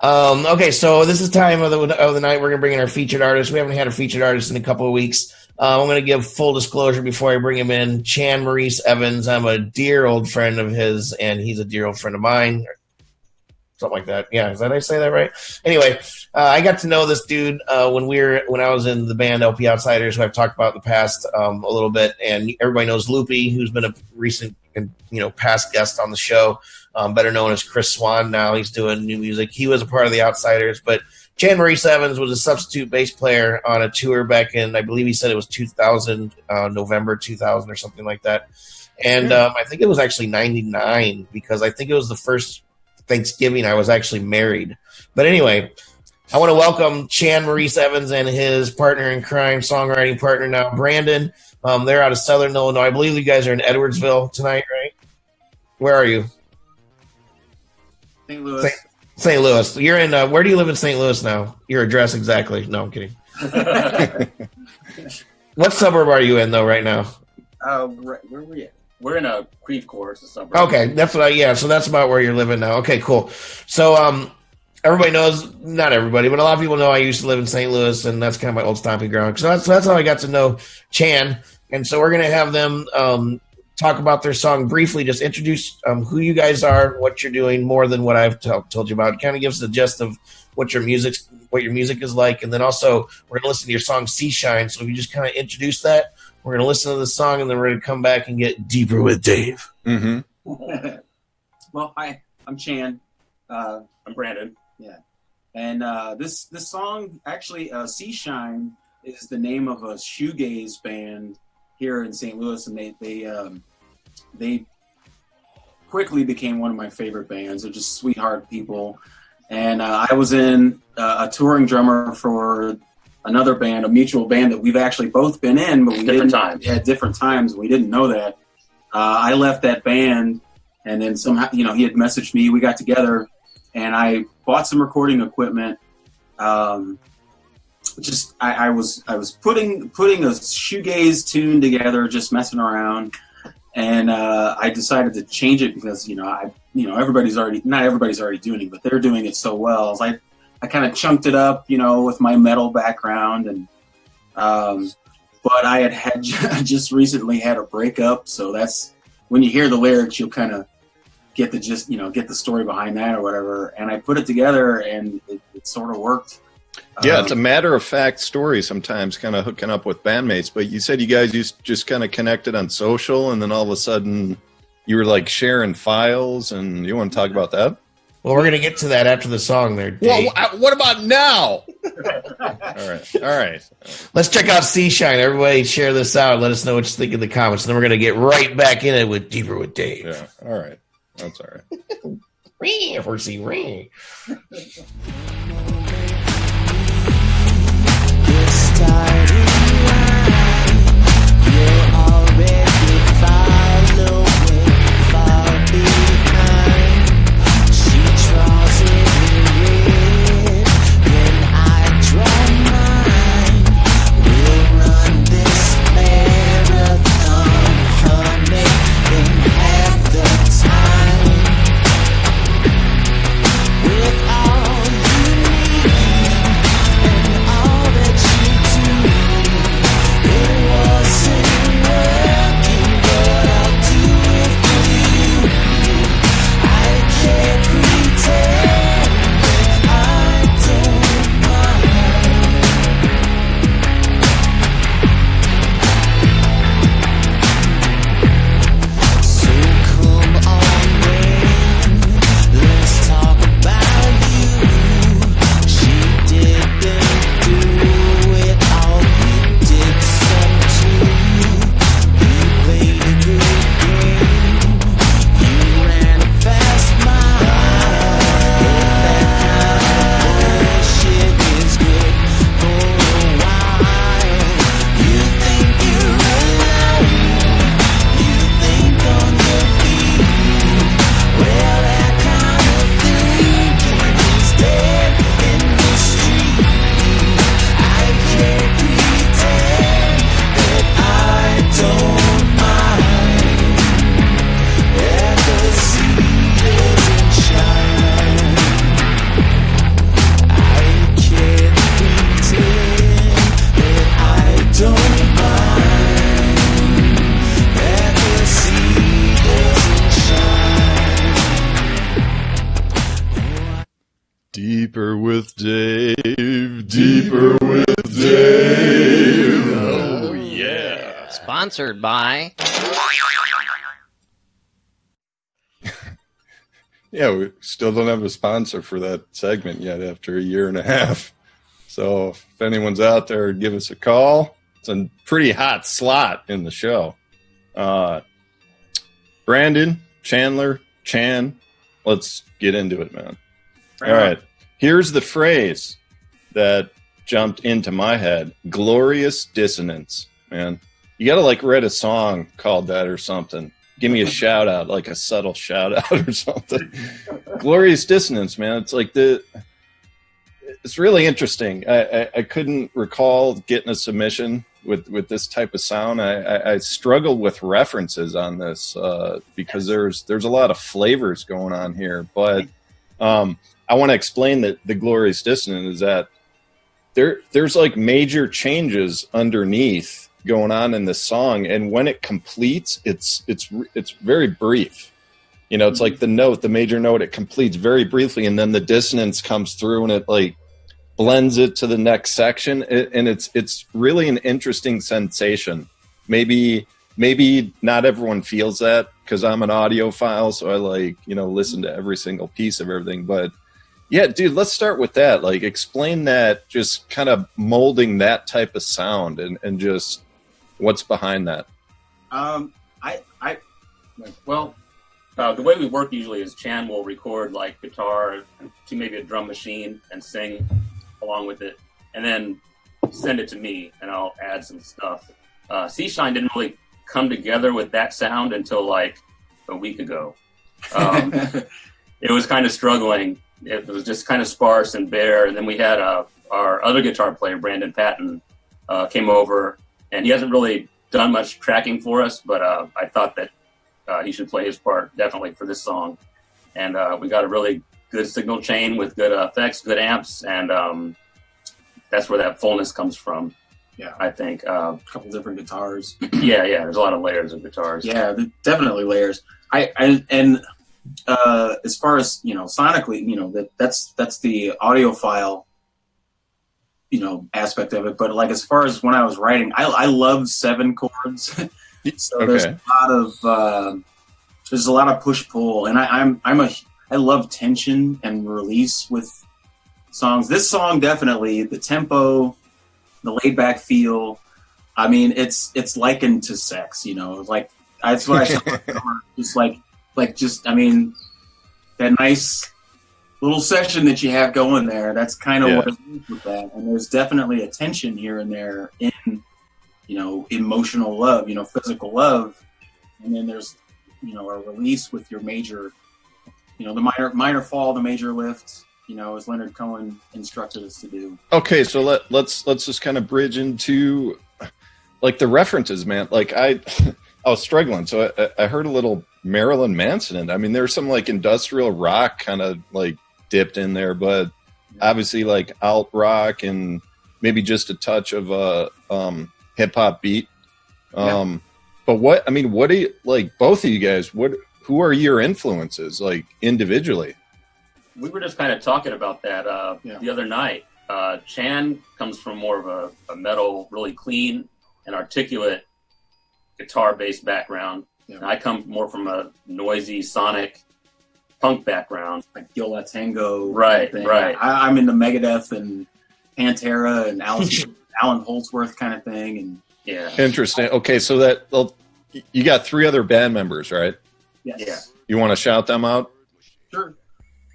Okay, so this is time of the night. We're going to bring in our featured artist. We haven't had a featured artist in a couple of weeks. I'm going to give full disclosure before I bring him in. Chan Maurice Evans. I'm a dear old friend of his, and he's a dear old friend of mine. Something like that. Yeah, did I say that right? Anyway, I got to know this dude when I was in the band LP Outsiders, who I've talked about in the past a little bit, and everybody knows Loopy, who's been a recent past guest on the show, better known as Chris Swan. Now he's doing new music. He was a part of the Outsiders, but Chan Maurice Evans was a substitute bass player on a tour back in, I believe he said it was 2000, November 2000 or something like that. And I think it was actually 99 because I think it was the first Thanksgiving I was actually married. But anyway, I want to welcome Chan Maurice Evans and his partner in crime, songwriting partner now, Brandon. They're out of Southern Illinois. I believe you guys are in Edwardsville tonight, right? Where are you? St. Louis. St. Louis. You're in. Where do you live in St. Louis now? Your address exactly? No, I'm kidding. What suburb are you in though right now? Where are we at? We're in a Creve Coeur, it's a suburb. Okay, that's what so that's about where you're living now. Okay, cool. So everybody knows, not everybody, but a lot of people know I used to live in St. Louis, and that's kind of my old stomping ground. So that's how I got to know Chan. And so we're going to have them talk about their song briefly, just introduce who you guys are, what you're doing, more than what I've told you about. It kind of gives the gist of what your music is like. And then also we're going to listen to your song Sea Shine. So if you just kind of introduce that, we're going to listen to the song, and then we're going to come back and get deeper with Dave. Mm-hmm. Well, hi, I'm Chan. I'm Brandon. Yeah. And this song, actually, Sea Shine is the name of a shoegaze band here in St. Louis, and they quickly became one of my favorite bands. They're just sweetheart people. And I was in a touring drummer for another band, a mutual band that we've actually both been in, but we at different times. We didn't know that. I left that band, and then somehow, he had messaged me. We got together, and I bought some recording equipment. I was putting a shoegaze tune together, just messing around, and I decided to change it because not everybody's already doing it, but they're doing it so well. I kind of chunked it up, with my metal background, and but I had just recently had a breakup, so that's when you hear the lyrics, you'll kind of get the gist, get the story behind that or whatever. And I put it together, and it sort of worked. Yeah, it's a matter-of-fact story sometimes, kind of hooking up with bandmates. But you said you guys just kind of connected on social, and then all of a sudden you were like sharing files, and you want to talk about that? Well, we're going to get to that after the song there, Dave. Well, what about now? All right. Let's check out Sea Shine. Everybody share this out. Let us know what you think in the comments. And then we're going to get right back in it with Deeper with Dave. Yeah, all right. That's all right. Ring, horsey, ring. With all you need and all that you do. Deeper with Dave. Deeper with Dave. Oh, yeah. Sponsored by. Yeah, we still don't have a sponsor for that segment yet after a year and a half. So if anyone's out there, give us a call. It's a pretty hot slot in the show. Brandon, Chandler, Chan, let's get into it, man. All right. Here's the phrase that jumped into my head. Glorious dissonance, man. You got to like write a song called that or something. Give me a shout out, like a subtle shout out or something. Glorious dissonance, man. It's like it's really interesting. I couldn't recall getting a submission with this type of sound. I struggle with references on this because there's a lot of flavors going on here. But I want to explain that the glorious dissonance is that there's like major changes underneath going on in this song, and when it completes, it's very brief. You know, it's like the major note, it completes very briefly, and then the dissonance comes through, and it like blends it to the next section, and it's really an interesting sensation. Maybe not everyone feels that because I'm an audiophile, so I like, you know, listen to every single piece of everything. But yeah, dude, let's start with that. Like, explain that, just kind of molding that type of sound, and just what's behind that. The way we work usually is Chan will record like guitar to maybe a drum machine and sing along with it, and then send it to me, and I'll add some stuff. C-Shine didn't really come together with that sound until like a week ago. It was kind of struggling. It was just kind of sparse and bare, and then we had our other guitar player, Brandon Patton, came over, and he hasn't really done much tracking for us, but I thought that he should play his part definitely for this song. And we got a really good signal chain with good effects, good amps, and that's where that fullness comes from. Yeah, I think a couple different guitars. Yeah, there's a lot of layers of guitars. Yeah, definitely layers. As far as, you know, sonically, you know, that's the audiophile, you know, aspect of it. But like, as far as when I was writing, I love 7 chords. So there's a lot of push pull, and I love tension and release with songs. This song, definitely the tempo, the laid back feel. I mean, it's likened to sex, you know, like that's what I saw. I mean, that nice little session that you have going there. That's kind of what it is with that. And there's definitely a tension here and there in, you know, emotional love, you know, physical love. And then there's, you know, a release with your major, you know, the minor fall, the major lift, you know, as Leonard Cohen instructed us to do. Okay, so let's just kind of bridge into like the references, man. Like I was struggling, so I heard a little Marilyn Manson, and I mean, there's some like industrial rock kind of like dipped in there, but obviously like alt rock and maybe just a touch of hip hop beat. But what do you like, both of you guys, who are your influences like individually? We were just kind of talking about that the other night. Chan comes from more of a metal, really clean and articulate guitar-based background. Yeah. And I come more from a noisy, sonic punk background. Like Yola Tango. Right. I'm into Megadeth and Pantera and Alan Holdsworth kind of thing. And yeah. Interesting. Okay, so you got 3 other band members, right? Yes. Yeah. You want to shout them out? Sure.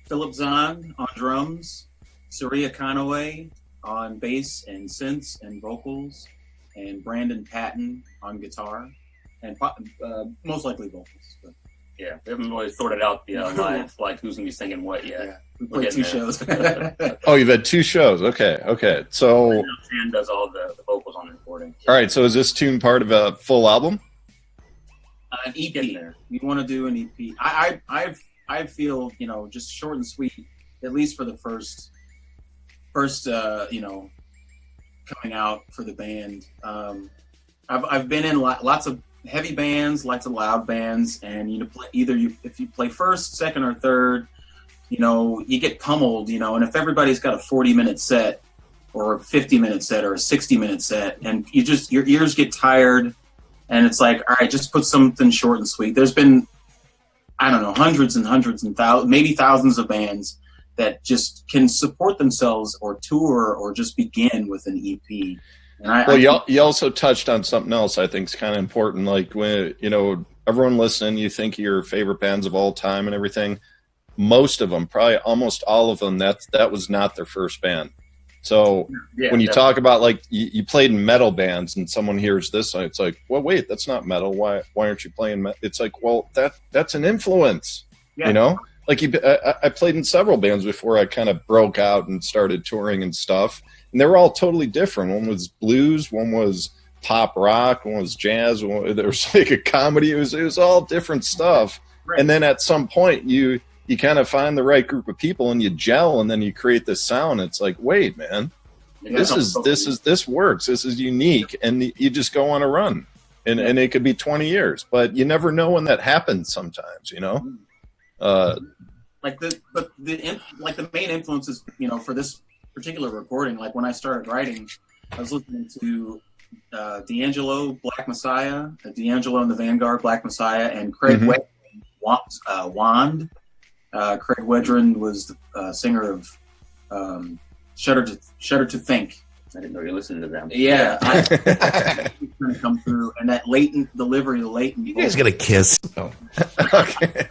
Philip Zahn on drums, Saria Conaway on bass and synths and vocals, and Brandon Patton on guitar, and most likely vocals. But. Yeah, we haven't really sorted out the live, like who's going to be singing what yet. Yeah, we played 2 shows. Oh, you've had 2 shows. Okay. So Chan does all the vocals on the recording. All right, so is this tune part of a full album? An EP. We want to do an EP. I feel, you know, just short and sweet, at least for the first, you know, coming out for the band. I've been in lots of heavy bands, lots of loud bands, and if you play first, second, or third, you get pummeled, and if everybody's got a 40-minute set or a 50-minute set or a 60-minute set, and your ears get tired, and it's like, all right, just put something short and sweet. There's been, I don't know, hundreds and hundreds and maybe thousands of bands that just can support themselves or tour or just begin with an EP. And you also touched on something else I think is kind of important. Like when, everyone listening, you think your favorite bands of all time and everything. Most of them, probably almost all of them, that was not their first band. So when you talk about like you played in metal bands and someone hears this, it's like, well, wait, that's not metal. Why aren't you playing metal? It's like, well, that's an influence, Like I played in several bands before I kind of broke out and started touring and stuff. And they were all totally different. One was blues, one was pop rock, one was jazz, there was like a comedy. It was all different stuff. Right. And then at some point you kind of find the right group of people and you gel and then you create this sound. It's like, wait, man, this works. This is unique. And you just go on a run and it could be 20 years, but you never know when that happens sometimes, like the main influences, for this particular recording, like when I started writing, I was listening to D'Angelo, Black Messiah, D'Angelo and the Vanguard, Black Messiah, and Craig Wedren, Wand. Craig Wedren was the singer of Shudder to Think. I didn't know you were listening to them. Yeah, I going to come through, and that latent delivery, You guys gonna kiss? Oh. Okay.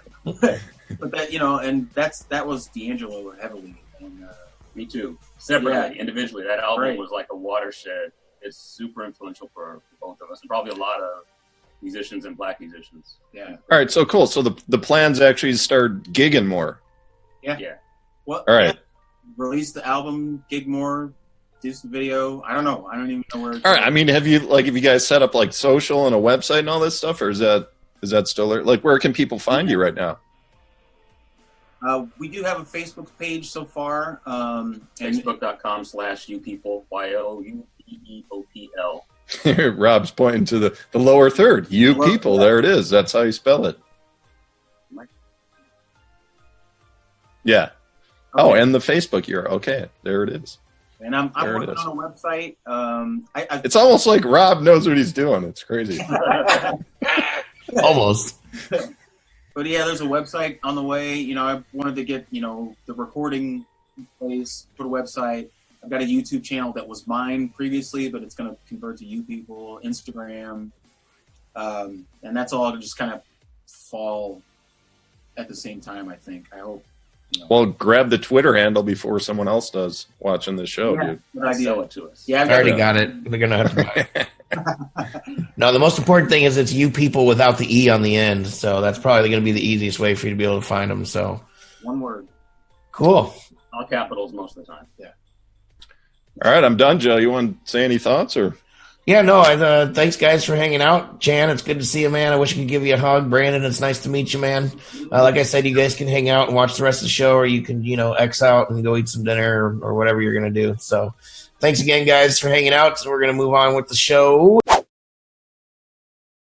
But that, that was D'Angelo heavily. And, me too. Separately, individually, that album was like a watershed. It's super influential for both of us, and probably a lot of musicians and black musicians. Yeah. All right, so cool. So the plans actually start gigging more. Yeah. Well, all right. Release the album, gig more, do some video. I don't know. I don't even know where. All right. I mean, have you guys set up like social and a website and all this stuff, or is that still there? Like, where can people find you right now? We do have a Facebook page so far. Facebook.com/YouPeople, YouPeopl. Rob's pointing to the lower third. YouPeople. There it is. That's how you spell it. Yeah. Okay. Oh, and the Facebook URL. Okay, there it is. And I'm working on a website. It's almost like Rob knows what he's doing. It's crazy. Almost. But yeah, there's a website on the way. I wanted to get, the recording in place, put a website. I've got a YouTube channel that was mine previously, but it's going to convert to YouPeople, Instagram. And that's all to just kind of fall at the same time, I think. I hope. Well, grab the Twitter handle before someone else does watching the show, dude. Good idea. Sell it to us. Yeah, I already got it. We're going to have to buy it. No, the most important thing is it's YouPeople without the E on the end. So that's probably going to be the easiest way for you to be able to find them. So one word. Cool. All capitals most of the time. Yeah. All right, I'm done, Joe. You want to say any thoughts or? Yeah, no, thanks guys for hanging out. Chan, it's good to see you, man. I wish I could give you a hug. Brandon, it's nice to meet you, man. Like I said, you guys can hang out and watch the rest of the show, or you can, X out and go eat some dinner or whatever you're going to do. So thanks again, guys, for hanging out. So we're going to move on with the show.